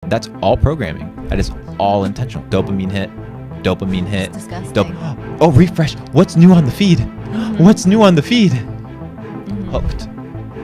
That's all programming. That is all intentional. Dopamine hit. It's disgusting. Oh, refresh. What's new on the feed? What's new on the feed? Hooked.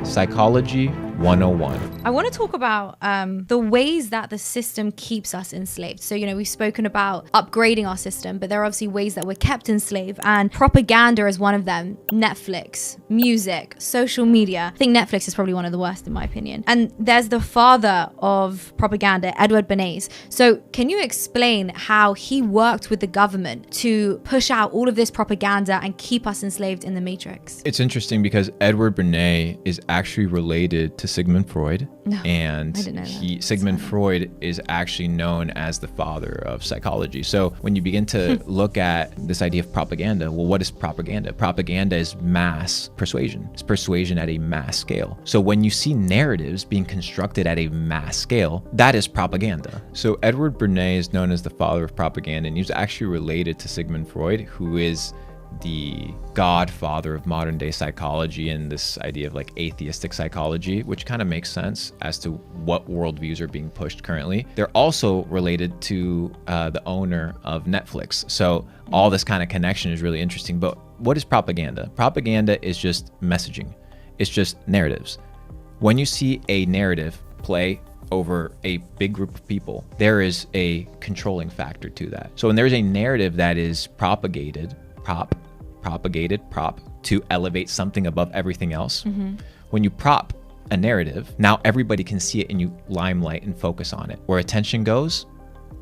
Psychology 101. I want to talk about the ways that the system keeps us enslaved. So, we've spoken about upgrading our system, but there are obviously ways that we're kept enslaved, and propaganda is one of them. Netflix, music, social media. I think Netflix is probably one of the worst in my opinion. And there's the father of propaganda, Edward Bernays. So can you explain how he worked with the government to push out all of this propaganda and keep us enslaved in the matrix? It's interesting because Edward Bernays is actually related to Sigmund Freud. No, and I didn't know that. Sigmund Freud is actually known as the father of psychology. So when you begin to look at this idea of propaganda, well, what is propaganda? Propaganda is mass persuasion. It's persuasion at a mass scale. So when you see narratives being constructed at a mass scale, that is propaganda. So Edward Bernays is known as the father of propaganda, and he's actually related to Sigmund Freud, who is the godfather of modern day psychology and this idea of like atheistic psychology, which kind of makes sense as to what worldviews are being pushed currently. They're also related to the owner of Netflix. So all this kind of connection is really interesting. But what is propaganda? Propaganda is just messaging. It's just narratives. When you see a narrative play over a big group of people, there is a controlling factor to that. So when there's a narrative that is propagated to elevate something above everything else. When you prop a narrative, now everybody can see it and you limelight and focus on it. Where attention goes,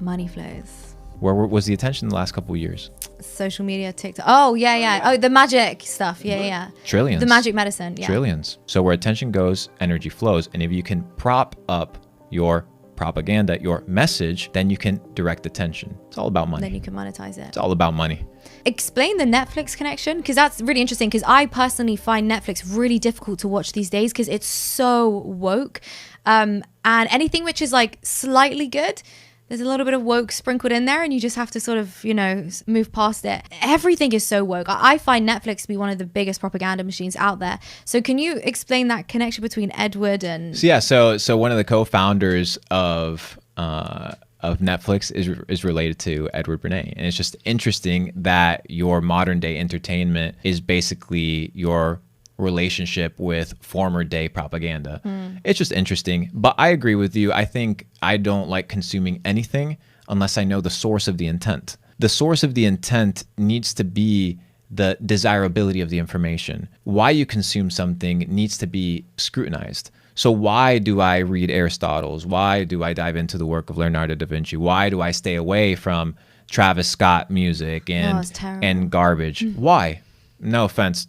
money flows. Where was the attention the last couple of years? Social media, TikTok. Oh, yeah. Oh, the magic stuff. Yeah. Trillions. The magic medicine. Yeah. Trillions. So where attention goes, energy flows. And if you can prop up your propaganda, your message, then you can direct attention. It's all about money. Then you can monetize it. It's all about money. Explain the Netflix connection, because that's really interesting, because I personally find Netflix really difficult to watch these days because it's so woke. And anything which is like slightly good, there's a little bit of woke sprinkled in there and you just have to sort of, move past it. Everything is so woke. I find Netflix to be one of the biggest propaganda machines out there. So can you explain that connection between Edward and... So one of the co-founders of Netflix is related to Edward Bernays. And it's just interesting that your modern day entertainment is basically your relationship with former day propaganda. It's just interesting. But I agree with you. I think I don't like consuming anything unless I know the source of the intent. The source of the intent needs to be the desirability of the information. Why you consume something needs to be scrutinized. So why do I read Aristotle's? Why do I dive into the work of Leonardo da Vinci? Why do I stay away from Travis Scott music and garbage? Why? No offense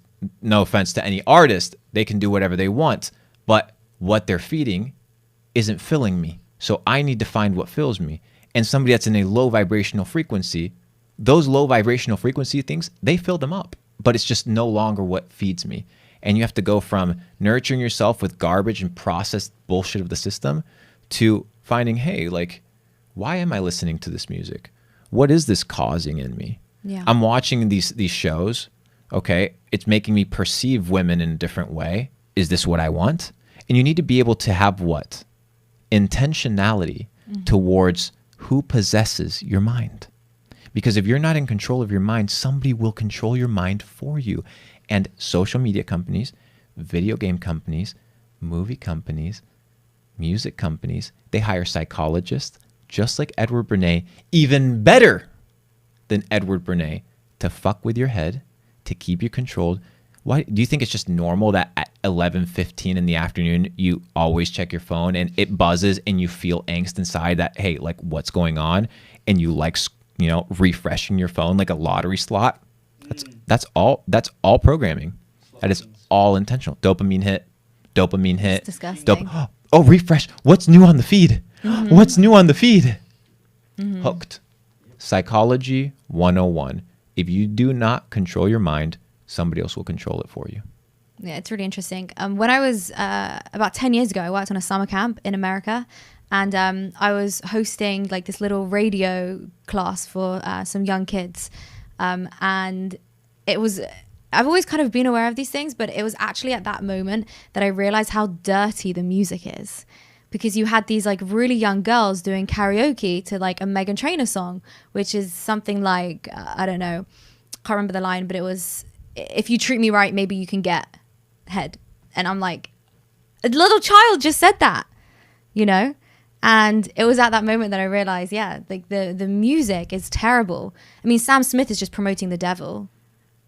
to any artist. They can do whatever they want, but what they're feeding isn't filling me. So I need to find what fills me. And somebody that's in a low vibrational frequency, those low vibrational frequency things, they fill them up, but it's just no longer what feeds me. And you have to go from nurturing yourself with garbage and processed bullshit of the system to finding, hey, like, why am I listening to this music? What is this causing in me? Yeah. I'm watching these shows. Okay, it's making me perceive women in a different way. Is this what I want? And you need to be able to have what? Intentionality towards who possesses your mind. Because if you're not in control of your mind, somebody will control your mind for you. And social media companies, video game companies, movie companies, music companies, they hire psychologists just like Edward Bernays, even better than Edward Bernays, to fuck with your head, to keep you controlled. Why do you think it's just normal that at 11:15 in the afternoon you always check your phone and it buzzes and you feel angst inside that, hey, like, what's going on? And you like, refreshing your phone like a lottery slot? That's all programming. That is all intentional. Dopamine hit. It's disgusting. Oh, refresh. What's new on the feed? What's new on the feed? Hooked. Psychology 101. If you do not control your mind, somebody else will control it for you. Yeah, it's really interesting. When I was about 10 years ago, I worked on a summer camp in America, and I was hosting like this little radio class for some young kids. And it was, I've always kind of been aware of these things, but it was actually at that moment that I realized how dirty the music is. because you had these like really young girls doing karaoke to like a Meghan Trainor song, which is something like, I don't know, can't remember the line, but it was, if you treat me right, maybe you can get head. And I'm like, a little child just said that, you know? And it was at that moment that I realized, yeah, like the music is terrible. I mean, Sam Smith is just promoting the devil,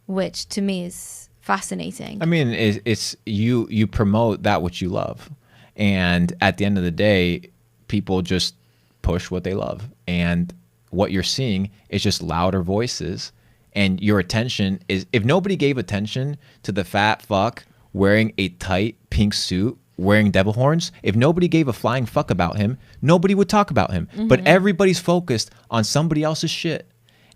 which to me is fascinating. I mean, it's you promote that which you love. And at the end of the day, people just push what they love. And what you're seeing is just louder voices. And your attention is, if nobody gave attention to the fat fuck wearing a tight pink suit, wearing devil horns, if nobody gave a flying fuck about him, nobody would talk about him. But everybody's focused on somebody else's shit.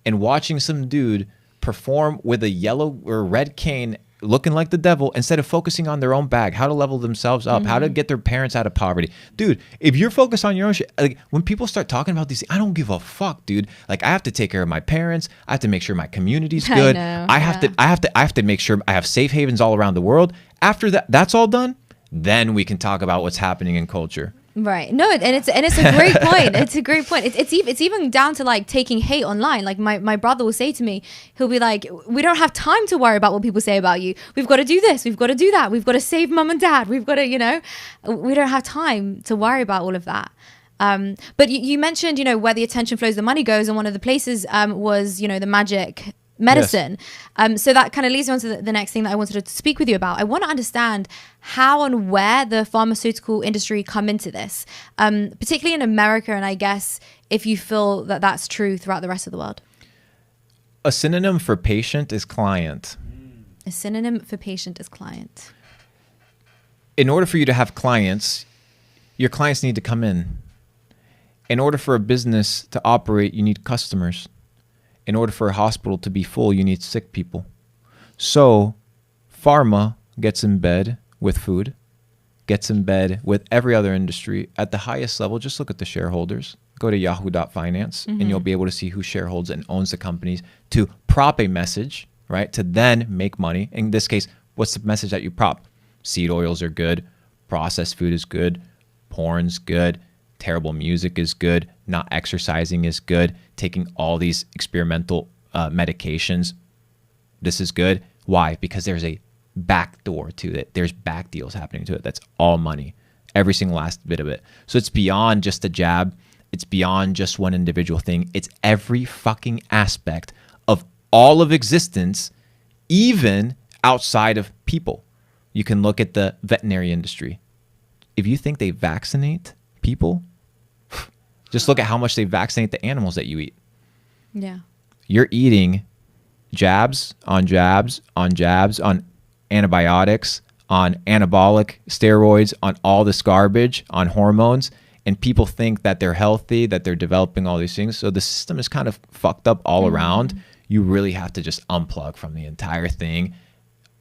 And watching some dude perform with a yellow or red cane looking like the devil, instead of focusing on their own bag, how to level themselves up, how to get their parents out of poverty. Dude, if you're focused on your own shit, like when people start talking about these, I don't give a fuck, dude. Like, I have to take care of my parents. I have to make sure my community's good. I have to make sure I have safe havens all around the world. After that's all done, then we can talk about what's happening in culture. Right. No, and it's a great point. It's a great point. It's even down to like taking hate online. Like my brother will say to me, he'll be like, we don't have time to worry about what people say about you. We've got to do this. We've got to do that. We've got to save mum and dad. We've got to, you know, we don't have time to worry about all of that. But you mentioned, you know, where the attention flows, the money goes. And one of the places was, you know, the magic medicine. Yes. So that kind of leads me on to the next thing that I wanted to speak with you about. I want to understand how and where the pharmaceutical industry come into this, particularly in America, and I guess if you feel that that's true throughout the rest of the world. A synonym for patient is client. A synonym for patient is client. In order for you to have clients, your clients need to come in. In order for a business to operate, you need customers. In order for a hospital to be full, you need sick people. So pharma gets in bed with food, gets in bed with every other industry at the highest level. Just look at the shareholders. Go to yahoo.finance and you'll be able to see who shareholds and owns the companies to prop a message, right? To then make money. In this case, what's the message that you prop? Seed oils are good. Processed food is good. Porn's good. Terrible music is good. Not exercising is good. Taking all these experimental medications, this is good. Why? Because there's a back door to it. There's back deals happening to it. That's all money. Every single last bit of it. So it's beyond just a jab. It's beyond just one individual thing. It's every fucking aspect of all of existence, even outside of people. You can look at the veterinary industry. If you think they vaccinate people, just look at how much they vaccinate the animals that you eat. Yeah. You're eating jabs on jabs on jabs on antibiotics, on anabolic steroids, on all this garbage, on hormones, and people think that they're healthy, that they're developing all these things. So the system is kind of fucked up all around. You really have to just unplug from the entire thing,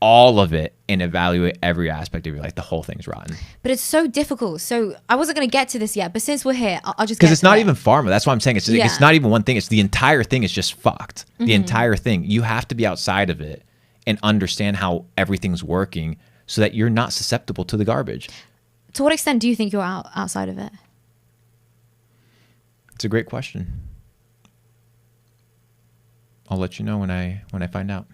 all of it, and evaluate every aspect of your life. The whole thing's rotten. But it's so difficult. So I wasn't going to get to this yet, but since we're here, I'll just because it's not even pharma. That's why I'm saying it's not even one thing. It's the entire thing is just fucked. The entire thing. You have to be outside of it and understand how everything's working so that you're not susceptible to the garbage. To what extent do you think you're outside of it? It's a great question. I'll let you know when I find out.